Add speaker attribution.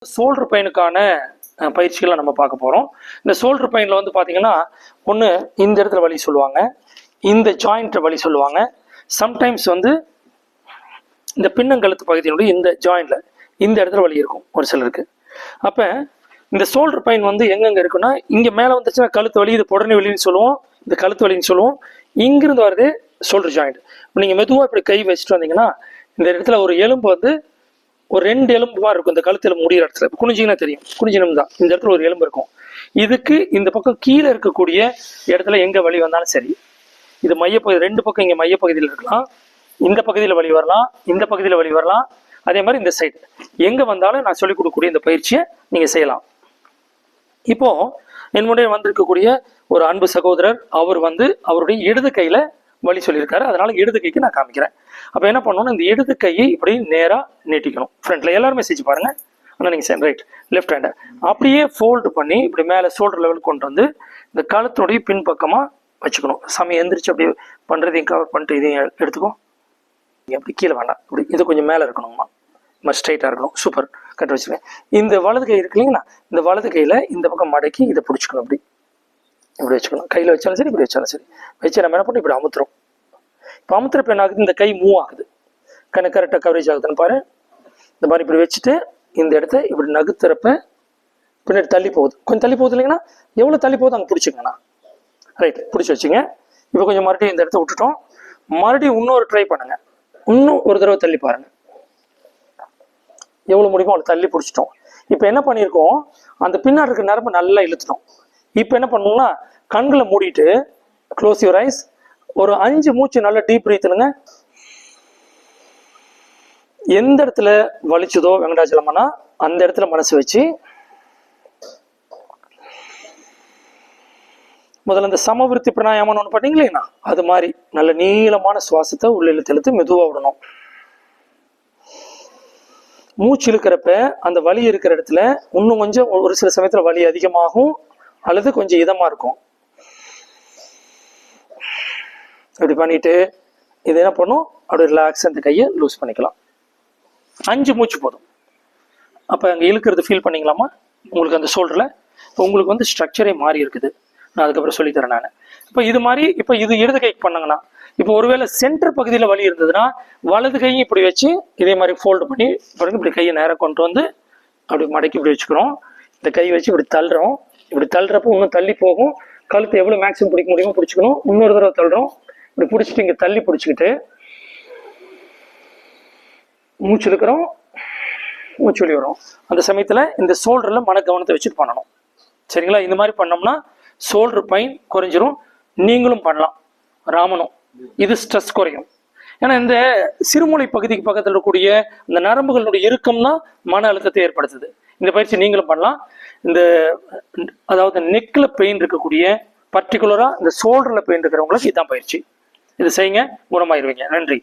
Speaker 1: Shoulder பெயினுக்கான பயிற்சிகளை நம்ம பார்க்க போகிறோம். இந்த ஷோல்டர் பெயினில் வந்து பார்த்தீங்கன்னா ஒன்று இந்த இடத்துல வலி சொல்லுவாங்க, இந்த ஜாயிண்ட்டை வலி சொல்லுவாங்க, சம்டைம்ஸ் வந்து இந்த பின்னங்கழுத்து பகுதியினுடைய இந்த ஜாயிண்டில் இந்த இடத்துல வலி இருக்கும் ஒரு சிலருக்கு. அப்போ இந்த ஷோல்டர் பெயின் வந்து எங்கெங்கே இருக்குன்னா, இங்கே மேலே வந்துச்சுன்னா கழுத்து வலி, இது புடனி வலின்னு சொல்லுவோம், இந்த கழுத்து வலின்னு சொல்லுவோம். இங்கிருந்து வரது ஷோல்டர் ஜாயிண்ட். இப்போ நீங்கள் மெதுவாக இப்படி கை வச்சுட்டு வந்தீங்கன்னா இந்த இடத்துல ஒரு எலும்பு வந்து ஒரு 2 எலும்பு மாதிரி இருக்கும். இந்த கழுத்து எலும்பு முடிகிற இடத்துல குனிஞ்சிங்கன்னா தெரியும், குனிஞ்சினம் தான் இந்த இடத்துல ஒரு எலும்பு இருக்கும். இதுக்கு இந்த பக்கம் கீழே இருக்கக்கூடிய இடத்துல எங்கே வலி வந்தாலும் சரி, இது மையப்பகுதி 2 பக்கம் இங்கே மையப்பகுதியில் இருக்கலாம், இந்த பகுதியில் வலி வரலாம், இந்த பகுதியில் வலி வரலாம், அதே மாதிரி இந்த சைடு எங்கே வந்தாலும் நான் சொல்லிக் கொடுக்கக்கூடிய இந்த பயிற்சியை நீங்கள் செய்யலாம். இப்போ என்னுடைய வந்திருக்கக்கூடிய ஒரு அன்பு சகோதரர், அவர் வந்து அவருடைய இடது கையில் வலி சொல்லியிருக்காரு, அதனால இடது கைக்கு நான் காமிக்கிறேன். அப்போ என்ன பண்ணணும், இந்த இடது கையை இப்படி நேராக நீட்டிக்கணும். ஃப்ரண்ட்ல எல்லாருமே செஞ்சு பாருங்க. ஆனால் நீங்கள் ரைட் லெஃப்ட் ஹேண்டை அப்படியே ஃபோல்டு பண்ணி இப்படி மேலே ஷோல்டர் லெவலுக்கு கொண்டு வந்து இந்த கழுத்துடைய பின்பக்கமாக வச்சுக்கணும். சமயம் எந்திரிச்சு அப்படியே பண்ணுறதையும் கவர் பண்ணிட்டு இதையும் எடுத்துக்கும். அப்படி கீழே வேண்டாம், இப்படி இது கொஞ்சம் மேலே இருக்கணும்மா, ஸ்ட்ரைட்டாக இருக்கணும். சூப்பர், கட்டு வச்சுருக்கேன். இந்த வலது கை இருக்கு இல்லைங்களா, இந்த வலது கையில் இந்த பக்கம் மடக்கி இதை பிடிச்சிக்கணும். இப்படி வச்சுக்கணும். கையில் வச்சாலும் சரி, இப்படி வச்சாலும் சரி வச்சு நம்ம என்ன பண்ணி இப்படி அமுத்துறோம். இப்போ அமுத்துறப்ப என்ன ஆகுது, இந்த கை மூவ் ஆகுது, கண்ணு கரெக்டாக கவரேஜ் ஆகுதுன்னு பாரு. இந்த மாதிரி இப்படி வச்சுட்டு இந்த இடத்த இப்படி நகுத்துறப்ப பின்னாடி தள்ளி போகுது, கொஞ்சம் தள்ளி போகுது இல்லைங்கன்னா, எவ்வளோ தள்ளி போகுது அங்கே பிடிச்சிக்கங்கண்ணா. ரைட், பிடிச்சி வச்சுங்க. இப்போ கொஞ்சம் மறுபடியும் இந்த இடத்த விட்டுட்டோம், மறுபடியும் இன்னொரு ட்ரை பண்ணுங்க, இன்னும் ஒரு தடவை தள்ளி பாருங்க, எவ்வளோ முடியுமோ அவ்வளோ தள்ளி பிடிச்சிட்டோம். இப்போ என்ன பண்ணியிருக்கோம், அந்த பின்னாடி இருக்க நரம்பு நல்லா இழுத்துட்டோம். இப்போ என்ன பண்ணணும்னா கண்களை மூடிட்டு க்ளோஸ் யுவர் ஐஸ், ஒரு 5 மூச்சு நல்லா டீப் பிரீத்துனுங்க. எந்த இடத்துல வலிச்சதோ வெங்கடாச்சலம்னா அந்த இடத்துல மனசு வச்சு முதல்ல இந்த சமவிருத்தி பிராணாயாமம்னு ஒன்று பண்ணீங்களேண்ணா, அது மாதிரி நல்ல நீளமான சுவாசத்தை உள்ள இழுத்து மெதுவாக விடணும். மூச்சு இழுக்கிறப்ப அந்த வலி இருக்கிற இடத்துல இன்னும் கொஞ்சம் ஒரு சில சமயத்தில் வலி அதிகமாகும் அல்லது கொஞ்சம் இதமாக இருக்கும். இப்படி பண்ணிட்டு இது என்ன பண்ணும், அப்படி ரிலாக்ஸ் அந்த கையை லூஸ் பண்ணிக்கலாம். 5 மூச்சு போதும். அப்போ அங்கே இழுக்கிறது ஃபீல் பண்ணிங்களாமா உங்களுக்கு அந்த ஷோல்டரில். இப்போ உங்களுக்கு வந்து ஸ்ட்ரக்சரே மாறி இருக்குது, நான் அதுக்கப்புறம் சொல்லித்தரேன் நான். இப்போ இது மாதிரி இப்போ இது இடது கைக்கு பண்ணாங்கன்னா, இப்போ ஒருவேளை சென்டர் பகுதியில் வலி இருந்ததுன்னா வலது கையும் இப்படி வச்சு இதே மாதிரி ஃபோல்டு பண்ணி பாருங்க, இப்படி கையை நேராக கொண்டு வந்து அப்படி மடக்கி இப்படி வச்சுக்கிறோம். இந்த கை வச்சு இப்படி தள்ளுறோம். இப்படி தள்ளுறப்போ இன்னும் தள்ளி போகும். கழுத்தை எவ்வளோ மேக்ஸிமம் பிடிக்க முடியுமோ பிடிச்சிக்கணும். இன்னொரு தடவை தள்ளுறோம். இப்படி பிடிச்சிட்டு இங்கே தள்ளி பிடிச்சிக்கிட்டு மூச்சு இழுக்கிறோம், மூச்சு வெளியே வரும். அந்த சமயத்தில் இந்த ஷோல்டரில் மன கவனத்தை வச்சுட்டு பண்ணணும். சரிங்களா? இந்த மாதிரி பண்ணோம்னா ஷோல்டர் பெயின் குறைஞ்சிரும். நீங்களும் பண்ணலாம், ராமனும். இது ஸ்ட்ரெஸ் குறையும். ஏன்னா இந்த சிறுமூளை பகுதிக்கு பக்கத்தில் இருக்கக்கூடிய இந்த நரம்புகளுடைய இறுக்கம் தான் மன அழுத்தத்தை ஏற்படுத்துது. இந்த பயிற்சி நீங்களும் பண்ணலாம். இந்த அதாவது நெக்கில் பெயின் இருக்கக்கூடிய பர்டிகுலராக இந்த ஷோல்டரில் பெயின் இருக்கிறவங்களுக்கு இதுதான் பயிற்சி. இது செய்யுங்க, குணமாயிருவீங்க. நன்றி.